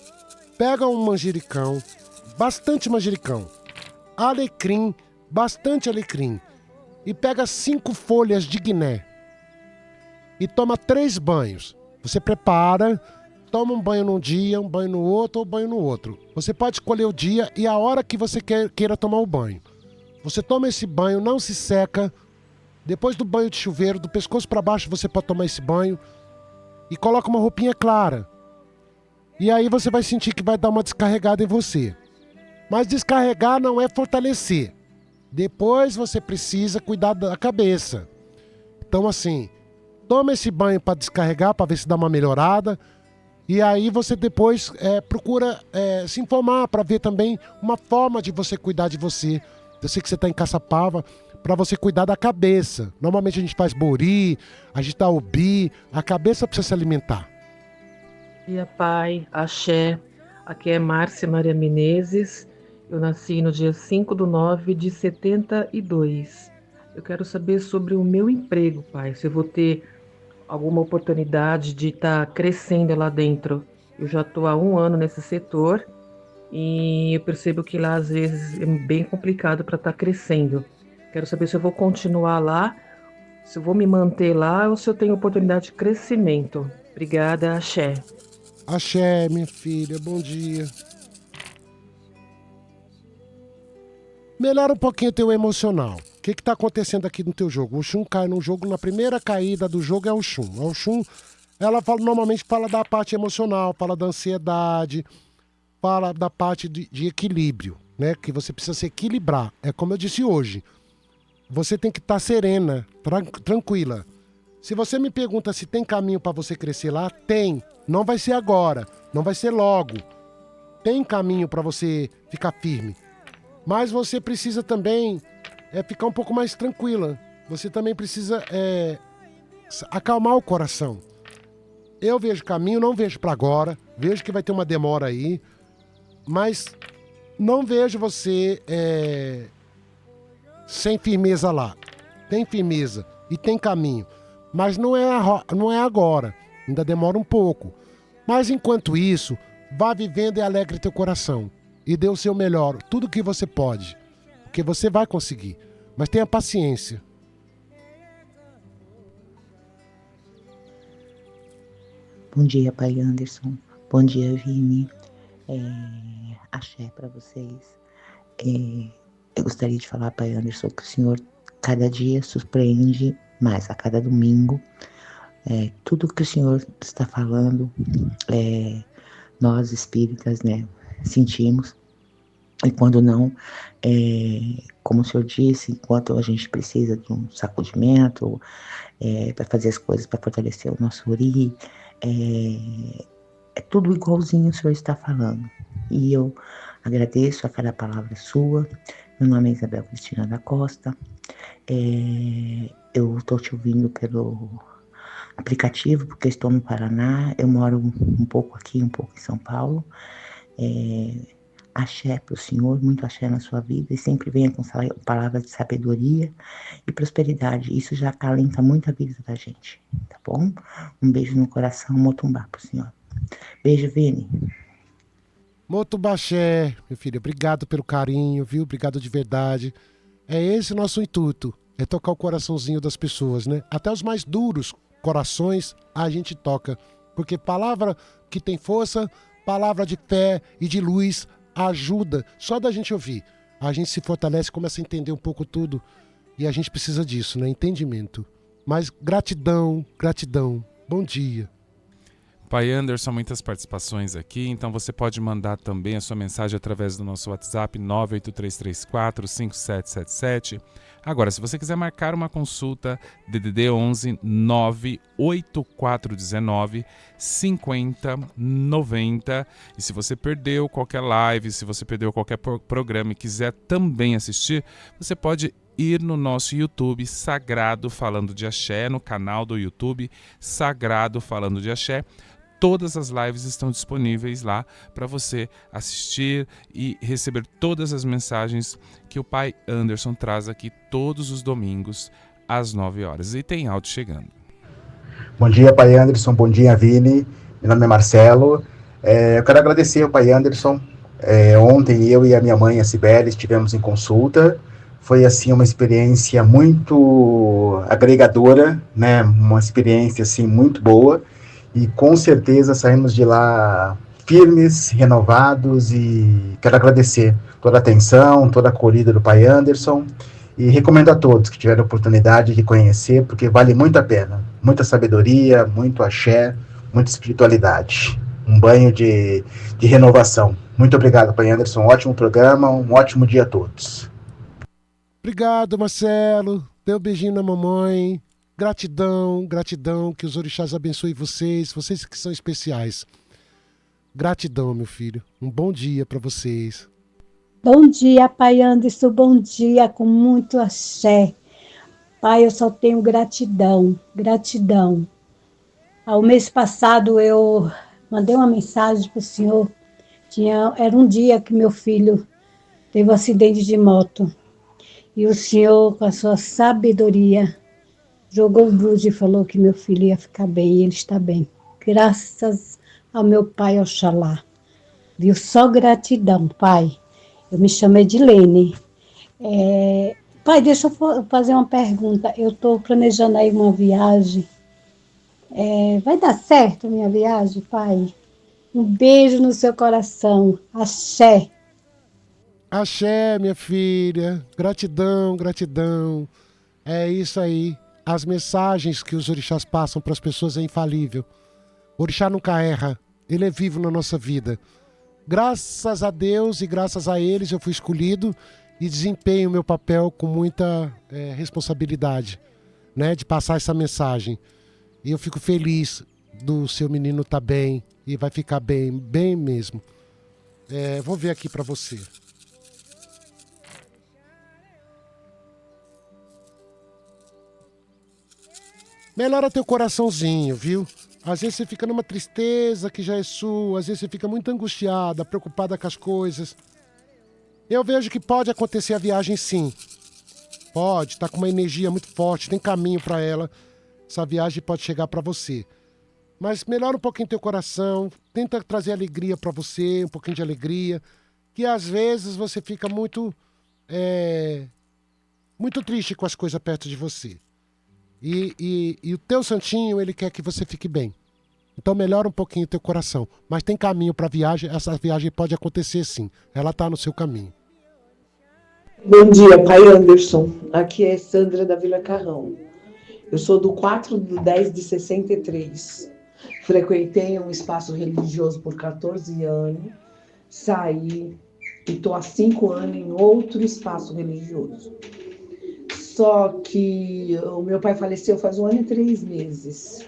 Pega um manjericão, bastante manjericão, alecrim, bastante alecrim, e pega 5 folhas de guiné e toma 3 banhos. Você prepara, toma um banho num dia, um banho no outro ou um banho no outro. Você pode escolher o dia e a hora que você queira tomar o banho. Você toma esse banho, não se seca. Depois do banho de chuveiro, do pescoço para baixo, você pode tomar esse banho e coloca uma roupinha clara. E aí você vai sentir que vai dar uma descarregada em você. Mas descarregar não é fortalecer. Depois você precisa cuidar da cabeça. Então assim, toma esse banho para descarregar, para ver se dá uma melhorada. E aí você depois procura se informar para ver também uma forma de você cuidar de você. Eu sei que você está em Caçapava, para você cuidar da cabeça. Normalmente a gente faz bori, a gente dá obi, a cabeça precisa se alimentar. Dia Pai, Axé, aqui é Márcia Maria Menezes, eu nasci no dia 5/9/72. Eu quero saber sobre o meu emprego, Pai, se eu vou ter alguma oportunidade de estar crescendo lá dentro. Eu já estou há 1 ano nesse setor e eu percebo que lá às vezes é bem complicado para estar crescendo. Quero saber se eu vou continuar lá, se eu vou me manter lá ou se eu tenho oportunidade de crescimento. Obrigada, Axé. Axé, minha filha, bom dia. Melhora um pouquinho o teu emocional. O que tá acontecendo aqui no teu jogo? O Oxum cai no jogo, na primeira caída do jogo é o Oxum. A Oxum, ela normalmente fala da parte emocional, fala da ansiedade, fala da parte de equilíbrio, né? Que você precisa se equilibrar. É como eu disse hoje. Você tem que estar serena, tranquila. Se você me pergunta se tem caminho para você crescer lá, tem. Não vai ser agora, não vai ser logo. Tem caminho para você ficar firme. Mas você precisa também ficar um pouco mais tranquila. Você também precisa acalmar o coração. Eu vejo caminho, não vejo para agora. Vejo que vai ter uma demora aí. Mas não vejo você sem firmeza lá. Tem firmeza e tem caminho. Mas não é agora. Ainda demora um pouco. Mas enquanto isso, vá vivendo e alegre teu coração. E dê o seu melhor, tudo que você pode. Porque você vai conseguir. Mas tenha paciência. Bom dia, Pai Anderson. Bom dia, Vini. Axé para vocês. Eu gostaria de falar, Pai Anderson, que o Senhor cada dia surpreende mais, a cada domingo. Tudo que o Senhor está falando, nós espíritas, né, sentimos. E quando não, como o Senhor disse, enquanto a gente precisa de um sacudimento, para fazer as coisas, para fortalecer o nosso ori, é tudo igualzinho o Senhor está falando. E eu agradeço a cada palavra sua. Meu nome é Isabel Cristina da Costa. Eu estou te ouvindo pelo aplicativo, porque estou no Paraná. Eu moro um pouco aqui, um pouco em São Paulo. axé para o senhor, muito axé na sua vida, e sempre venha com palavras de sabedoria e prosperidade. Isso já acalenta muito a vida da gente, tá bom? Um beijo no coração, motumbá pro senhor. Beijo, Vini. Motubaxé, meu filho, obrigado pelo carinho, viu? Obrigado de verdade. É esse o nosso intuito, é tocar o coraçãozinho das pessoas, né? Até os mais duros corações a gente toca, porque palavra que tem força, palavra de fé e de luz ajuda. Só da gente ouvir, a gente se fortalece, começa a entender um pouco tudo, e a gente precisa disso, né? Entendimento. Mas gratidão, gratidão. Bom dia. Pai Anderson, muitas participações aqui, então você pode mandar também a sua mensagem através do nosso WhatsApp 983345777. Agora, se você quiser marcar uma consulta, DDD 11 98419 5090. E se você perdeu qualquer live, se você perdeu qualquer programa e quiser também assistir, você pode ir no nosso YouTube Sagrado Falando de Axé, no canal do YouTube Sagrado Falando de Axé. Todas as lives estão disponíveis lá para você assistir e receber todas as mensagens que o Pai Anderson traz aqui todos os domingos às 9 horas. E tem áudio chegando. Bom dia, Pai Anderson. Bom dia, Vini. Meu nome é Marcelo. Eu quero agradecer ao Pai Anderson. Ontem eu e a minha mãe, a Cibele, estivemos em consulta. Foi, assim, uma experiência muito agregadora, né? Uma experiência, assim, muito boa. E com certeza saímos de lá firmes, renovados, e quero agradecer toda a atenção, toda a acolhida do Pai Anderson, e recomendo a todos que tiverem a oportunidade de conhecer, porque vale muito a pena. Muita sabedoria, muito axé, muita espiritualidade. Um banho de renovação. Muito obrigado, Pai Anderson. Ótimo programa, um ótimo dia a todos. Obrigado, Marcelo. Dê um beijinho na mamãe. Gratidão, gratidão, que os orixás abençoem vocês que são especiais. Gratidão, meu filho. Um bom dia para vocês. Bom dia, Pai Anderson, bom dia, com muito axé. Pai, eu só tenho gratidão, gratidão. O mês passado eu mandei uma mensagem para o senhor. Era um dia que meu filho teve um acidente de moto. E o senhor, com a sua sabedoria, jogou luz e falou que meu filho ia ficar bem, e ele está bem. Graças ao meu pai Oxalá. Viu? Só gratidão, pai. Eu me chamo Edilene. Pai, deixa eu fazer uma pergunta. Eu estou planejando aí uma viagem. Vai dar certo a minha viagem, pai? Um beijo no seu coração. Axé. Axé, minha filha. Gratidão, gratidão. É isso aí. As mensagens que os orixás passam para as pessoas é infalível. O orixá nunca erra. Ele é vivo na nossa vida. Graças a Deus e graças a eles eu fui escolhido e desempenho o meu papel com muita responsabilidade, né, de passar essa mensagem. E eu fico feliz do seu menino estar bem e vai ficar bem, bem mesmo. Vou ver aqui para você. Melhora teu coraçãozinho, viu? Às vezes você fica numa tristeza que já é sua, às vezes você fica muito angustiada, preocupada com as coisas. Eu vejo que pode acontecer a viagem sim. Pode, tá com uma energia muito forte, tem caminho para ela. Essa viagem pode chegar para você. Mas melhora um pouquinho teu coração, tenta trazer alegria para você, um pouquinho de alegria, que às vezes você fica muito triste com as coisas perto de você. E o teu santinho, ele quer que você fique bem. Então melhora um pouquinho o teu coração. Mas tem caminho para a viagem, essa viagem pode acontecer sim. Ela está no seu caminho. Bom dia, Pai Anderson. Aqui é Sandra da Vila Carrão. Eu sou do 4/10/63. Frequentei um espaço religioso por 14 anos. Saí e estou há 5 anos em outro espaço religioso. Só que o meu pai faleceu faz 1 ano e 3 meses.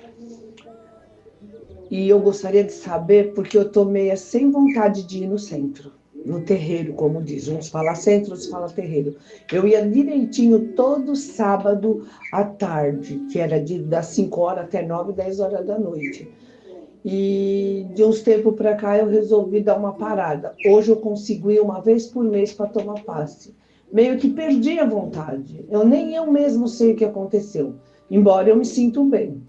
E eu gostaria de saber, porque eu estou meio sem vontade de ir no centro, no terreiro, como diz. Uns falam centro, outros falam terreiro. Eu ia direitinho todo sábado à tarde, que era das 5 horas até 9, 10 horas da noite. E de uns tempos para cá eu resolvi dar uma parada. Hoje eu consigo ir uma vez por mês para tomar passe. Meio que perdi a vontade. Nem eu mesmo sei o que aconteceu, embora eu me sinta bem.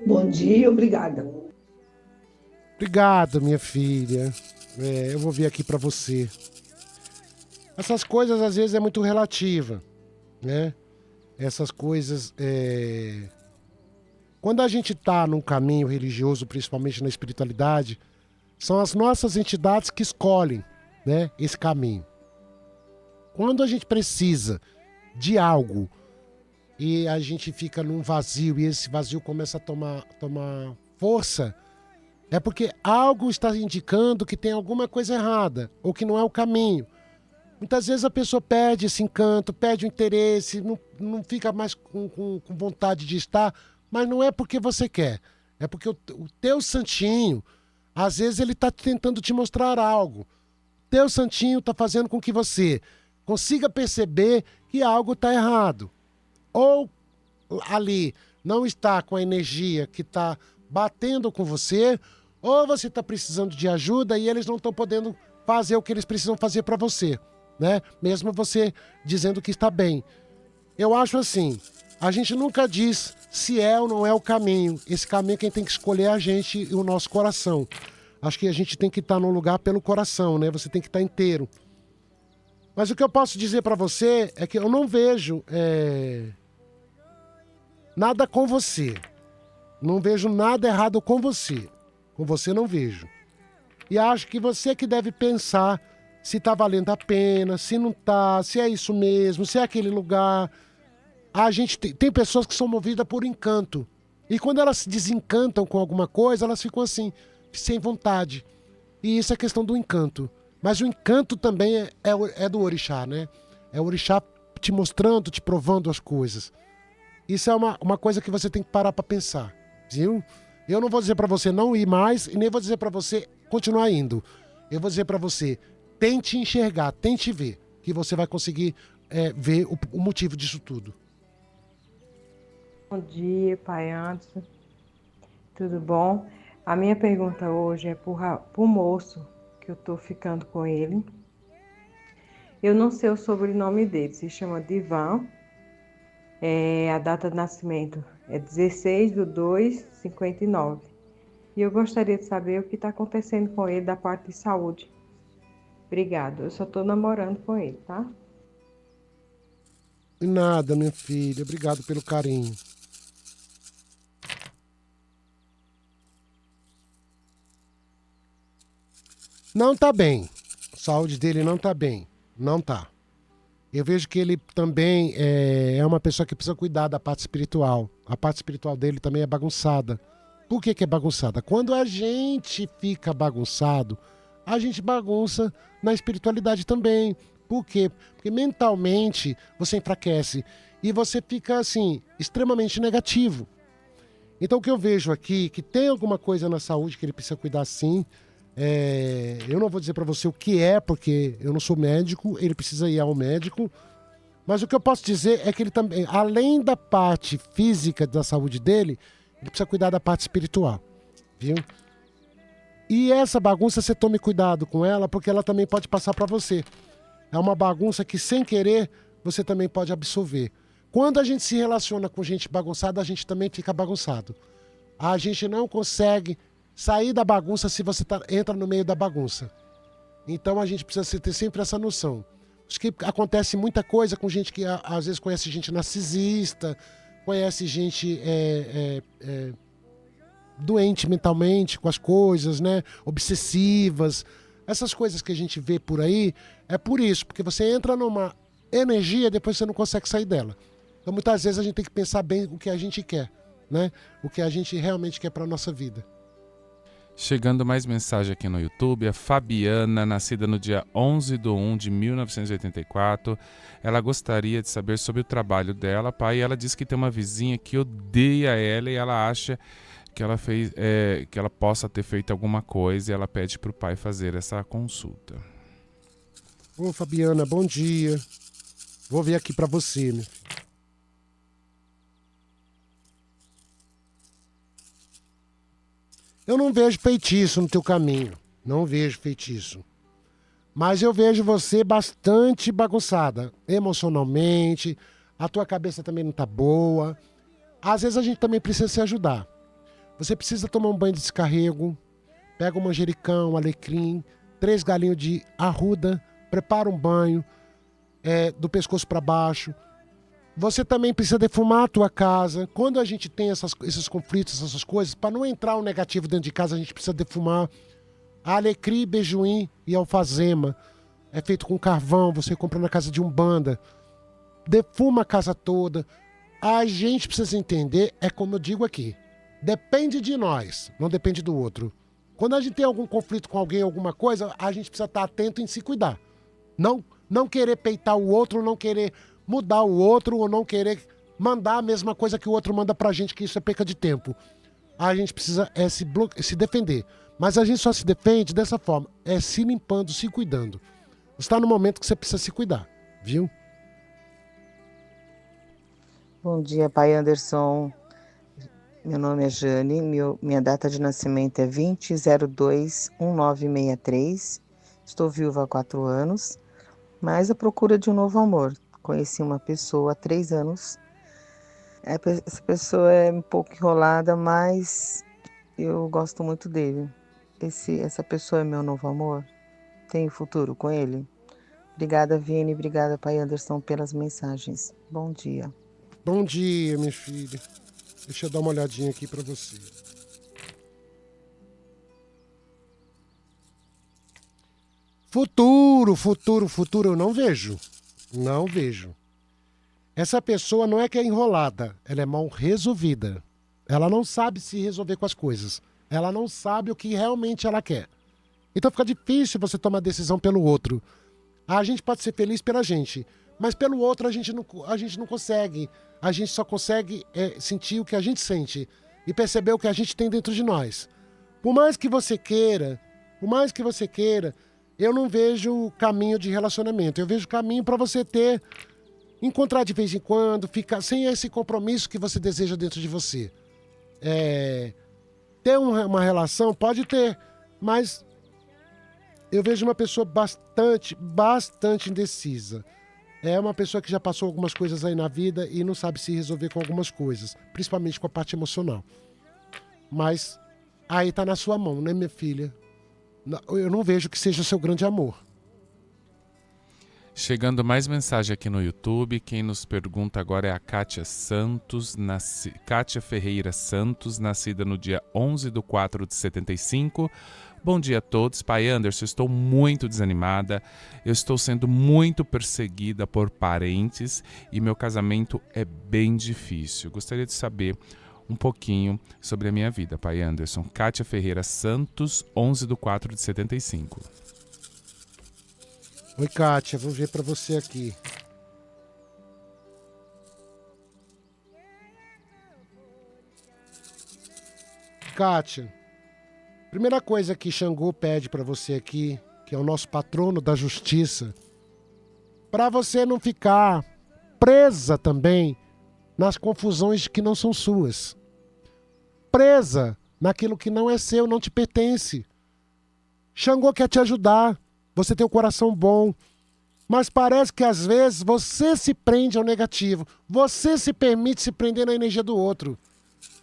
Bom dia, obrigada. Obrigado, minha filha. Eu vou vir aqui para você. Essas coisas às vezes é muito relativa, né? Essas coisas Quando a gente está num caminho religioso, principalmente na espiritualidade, são as nossas entidades que escolhem, né, esse caminho. Quando a gente precisa de algo e a gente fica num vazio e esse vazio começa a tomar força, é porque algo está indicando que tem alguma coisa errada ou que não é o caminho. Muitas vezes a pessoa perde esse encanto, perde o interesse, não fica mais com vontade de estar, mas não é porque você quer. É porque o teu santinho, às vezes ele está tentando te mostrar algo. O teu santinho está fazendo com que você consiga perceber que algo está errado. Ou ali não está com a energia que está batendo com você, ou você está precisando de ajuda e eles não estão podendo fazer o que eles precisam fazer para você, né? Mesmo você dizendo que está bem. Eu acho assim, a gente nunca diz se é ou não é o caminho. Esse caminho quem tem que escolher é a gente e o nosso coração. Acho que a gente tem que estar num lugar pelo coração, né? Você tem que estar inteiro. Mas o que eu posso dizer para você é que eu não vejo nada com você. Não vejo nada errado com você. Com você não vejo. E acho que você que deve pensar se tá valendo a pena, se não tá, se é isso mesmo, se é aquele lugar. A gente tem pessoas que são movidas por encanto. E quando elas se desencantam com alguma coisa, elas ficam assim, sem vontade. E isso é questão do encanto. Mas o encanto também é do orixá, né? É o orixá te mostrando, te provando as coisas. Isso é uma coisa que você tem que parar para pensar, viu? Eu não vou dizer para você não ir mais e nem vou dizer para você continuar indo. Eu vou dizer para você, tente enxergar, tente ver, que você vai conseguir ver o motivo disso tudo. Bom dia, Pai Anderson. Tudo bom? A minha pergunta hoje é pro moço, que eu tô ficando com ele. Eu não sei o sobrenome dele, se chama Divan. A data de nascimento é 16/2/59. E eu gostaria de saber o que está acontecendo com ele da parte de saúde. Obrigado. Eu só estou namorando com ele, tá? De nada, minha filha. Obrigado pelo carinho. Não tá bem. A saúde dele não tá bem. Não tá. Eu vejo que ele também é uma pessoa que precisa cuidar da parte espiritual. A parte espiritual dele também é bagunçada. Por que é bagunçada? Quando a gente fica bagunçado, a gente bagunça na espiritualidade também. Por quê? Porque mentalmente você enfraquece e você fica assim, extremamente negativo. Então o que eu vejo aqui, que tem alguma coisa na saúde que ele precisa cuidar sim. Eu não vou dizer para você o que é, porque eu não sou médico, ele precisa ir ao médico. Mas o que eu posso dizer é que ele também, além da parte física da saúde dele, ele precisa cuidar da parte espiritual, viu? E essa bagunça, você tome cuidado com ela, porque ela também pode passar para você. É uma bagunça que, sem querer, você também pode absorver. Quando a gente se relaciona com gente bagunçada, a gente também fica bagunçado. A gente não consegue sair da bagunça se você entra no meio da bagunça. Então a gente precisa ter sempre essa noção. Acho que acontece muita coisa com gente que às vezes conhece gente narcisista, conhece gente doente mentalmente com as coisas, né? Obsessivas. Essas coisas que a gente vê por aí é por isso, porque você entra numa energia e depois você não consegue sair dela. Então muitas vezes a gente tem que pensar bem o que a gente quer, né? O que a gente realmente quer para a nossa vida. Chegando mais mensagem aqui no YouTube, a Fabiana, nascida no dia 11/1/1984, ela gostaria de saber sobre o trabalho dela, pai, e ela diz que tem uma vizinha que odeia ela e ela acha que ela fez, que ela possa ter feito alguma coisa e ela pede para o pai fazer essa consulta. Ô Fabiana, bom dia. Vou vir aqui para você, meu filho. Eu não vejo feitiço no teu caminho. Não vejo feitiço. Mas eu vejo você bastante bagunçada emocionalmente. A tua cabeça também não tá boa. Às vezes a gente também precisa se ajudar. Você precisa tomar um banho de descarrego. Pega um manjericão, um alecrim, 3 galinhos de arruda. Prepara um banho do pescoço para baixo. Você também precisa defumar a tua casa. Quando a gente tem esses conflitos, essas coisas, para não entrar um negativo dentro de casa, a gente precisa defumar. Alecrim, bejuim e alfazema. É feito com carvão, você compra na casa de Umbanda. Defuma a casa toda. A gente precisa entender, é como eu digo aqui, depende de nós, não depende do outro. Quando a gente tem algum conflito com alguém, alguma coisa, a gente precisa estar atento em se cuidar. Não querer peitar o outro, não querer mudar o outro, ou não querer mandar a mesma coisa que o outro manda pra gente, que isso é perca de tempo. A gente precisa se defender. Mas a gente só se defende dessa forma, se limpando, se cuidando. Está no momento que você precisa se cuidar, viu? Bom dia, pai Anderson. Meu nome é Jane, minha data de nascimento é 20/02/1963. Estou viúva há 4 anos, mas à procura de um novo amor. Conheci uma pessoa há 3 anos. Essa pessoa é um pouco enrolada, mas eu gosto muito dele. Essa pessoa é meu novo amor. Tenho futuro com ele. Obrigada, Vini. Obrigada, pai Anderson, pelas mensagens. Bom dia. Bom dia, minha filha. Deixa eu dar uma olhadinha aqui pra você. Futuro, eu não vejo. Não vejo. Essa pessoa não é que é enrolada, ela é mal resolvida. Ela não sabe se resolver com as coisas. Ela não sabe o que realmente ela quer. Então fica difícil você tomar decisão pelo outro. A gente pode ser feliz pela gente, mas pelo outro a gente não consegue. A gente só consegue sentir o que a gente sente e perceber o que a gente tem dentro de nós. Por mais que você queira, eu não vejo caminho de relacionamento. Eu vejo caminho para você encontrar de vez em quando, ficar sem esse compromisso que você deseja dentro de você. Ter uma relação, pode ter, mas eu vejo uma pessoa bastante indecisa. É uma pessoa que já passou algumas coisas aí na vida e não sabe se resolver com algumas coisas, principalmente com a parte emocional. Mas aí tá na sua mão, né, minha filha? Eu não vejo que seja seu grande amor. Chegando mais mensagem aqui no YouTube. Quem nos pergunta agora é a Kátia Ferreira Santos, nascida no dia 11/4/75. Bom dia a todos. Pai Anderson, estou muito desanimada. Eu estou sendo muito perseguida por parentes e meu casamento é bem difícil. Gostaria de saber um pouquinho sobre a minha vida, Pai Anderson. Kátia Ferreira Santos, 11/4/75. Oi, Kátia, vou ver pra você aqui. Kátia, primeira coisa que Xangô pede pra você aqui, que é o nosso patrono da justiça, pra você não ficar presa também nas confusões que não são suas. Presa naquilo que não é seu, não te pertence. Xangô quer te ajudar. Você tem um coração bom, mas parece que às vezes você se prende ao negativo. Você se permite se prender na energia do outro.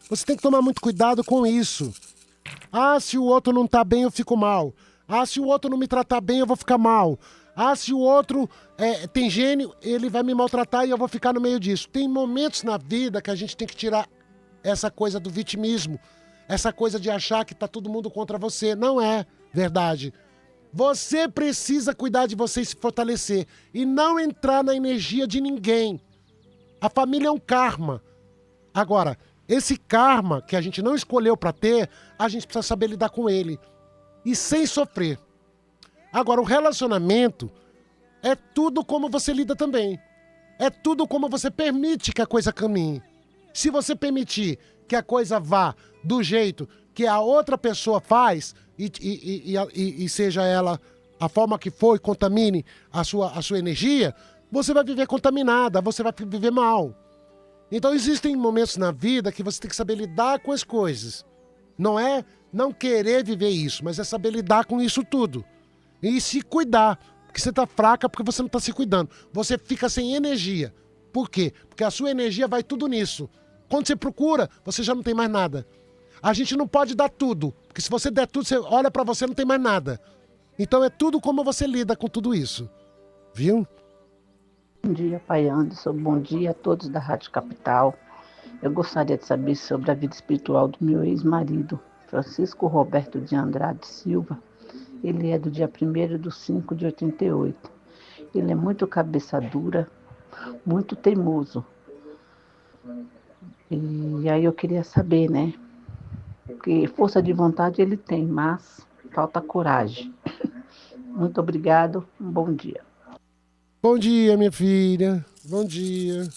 Você tem que tomar muito cuidado com isso. Ah, se o outro não tá bem, eu fico mal. Ah, se o outro não me tratar bem, eu vou ficar mal. Ah, se o outro tem gênio, ele vai me maltratar e eu vou ficar no meio disso. Tem momentos na vida que a gente tem que tirar essa coisa do vitimismo. Essa coisa de achar que tá todo mundo contra você. Não é verdade. Você precisa cuidar de você e se fortalecer. E não entrar na energia de ninguém. A família é um karma. Agora, esse karma que a gente não escolheu para ter, a gente precisa saber lidar com ele. E sem sofrer. Agora, o relacionamento é tudo como você lida também. É tudo como você permite que a coisa caminhe. Se você permitir que a coisa vá do jeito que a outra pessoa faz e seja ela a forma que for e contamine a sua energia, você vai viver contaminada, você vai viver mal. Então existem momentos na vida que você tem que saber lidar com as coisas. Não é não querer viver isso, mas é saber lidar com isso tudo. E se cuidar, porque você tá fraca porque você não tá se cuidando. Você fica sem energia. Por quê? Porque a sua energia vai tudo nisso. Quando você procura, você já não tem mais nada. A gente não pode dar tudo, porque se você der tudo, você olha pra você, não tem mais nada. Então é tudo como você lida com tudo isso. Viu? Bom dia, Pai Anderson. Bom dia a todos da Rádio Capital. Eu gostaria de saber sobre a vida espiritual do meu ex-marido, Francisco Roberto de Andrade Silva. Ele é do dia 1º/5/88. Ele é muito cabeça dura, muito teimoso. E aí eu queria saber, né? Porque força de vontade ele tem, mas falta coragem. Muito obrigado, um bom dia. Bom dia, minha filha. Bom dia.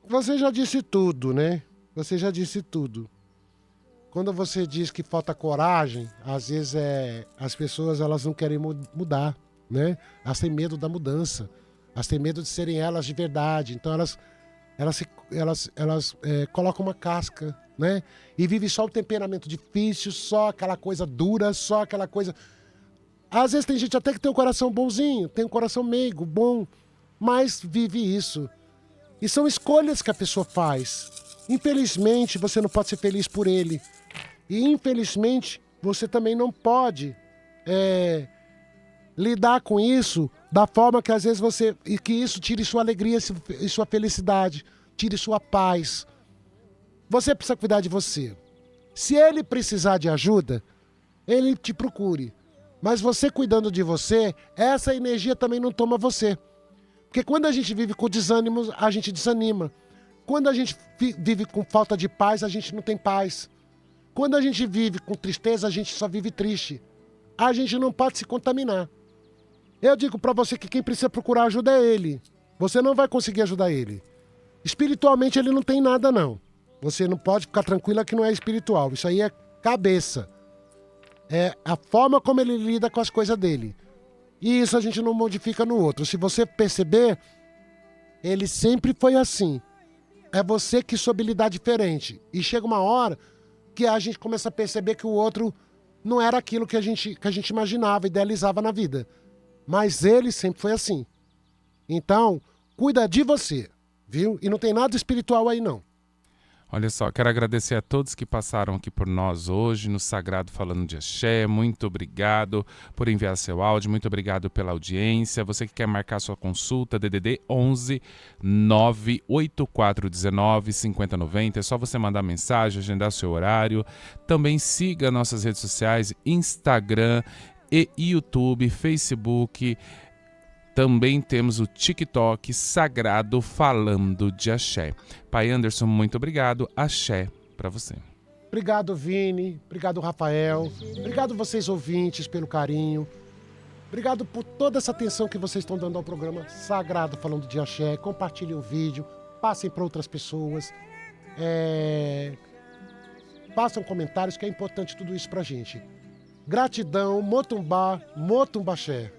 Você já disse tudo, né? Você já disse tudo. Quando você diz que falta coragem, às vezes as pessoas elas não querem mudar, né? Elas têm medo da mudança. Elas têm medo de serem elas de verdade. Então elas colocam uma casca, né? E vivem só o temperamento difícil, só aquela coisa dura, só aquela coisa... Às vezes tem gente até que tem um coração bonzinho, tem um coração meigo, bom, mas vive isso. E são escolhas que a pessoa faz. Infelizmente, você não pode ser feliz por ele. E infelizmente, você também não pode lidar com isso da forma que às vezes e que isso tire sua alegria e sua felicidade, tire sua paz. Você precisa cuidar de você. Se ele precisar de ajuda, ele te procure. Mas você cuidando de você, essa energia também não toma você. Porque quando a gente vive com desânimo, a gente desanima. Quando a gente vive com falta de paz, a gente não tem paz. Quando a gente vive com tristeza, a gente só vive triste. A gente não pode se contaminar. Eu digo pra você que quem precisa procurar ajuda é ele. Você não vai conseguir ajudar ele. Espiritualmente ele não tem nada, não. Você não pode ficar tranquila que não é espiritual. Isso aí é cabeça. É a forma como ele lida com as coisas dele. E isso a gente não modifica no outro. Se você perceber, ele sempre foi assim. É você que soube lidar diferente. E chega uma hora que a gente começa a perceber que o outro não era aquilo que a gente imaginava, idealizava na vida. Mas ele sempre foi assim. Então, cuida de você, viu? E não tem nada espiritual aí, não. Olha só, quero agradecer a todos que passaram aqui por nós hoje no Sagrado Falando de Axé. Muito obrigado por enviar seu áudio, muito obrigado pela audiência. Você que quer marcar sua consulta, DDD 11 98419 5090. É só você mandar mensagem, agendar seu horário. Também siga nossas redes sociais, Instagram e YouTube, Facebook. Também temos o TikTok Sagrado Falando de Axé. Pai Anderson, muito obrigado. Axé para você. Obrigado, Vini. Obrigado, Rafael. Obrigado vocês ouvintes pelo carinho. Obrigado por toda essa atenção que vocês estão dando ao programa Sagrado Falando de Axé. Compartilhem o vídeo, passem para outras pessoas. Façam comentários, que é importante tudo isso pra gente. Gratidão, Motumbá, Motumbaxé.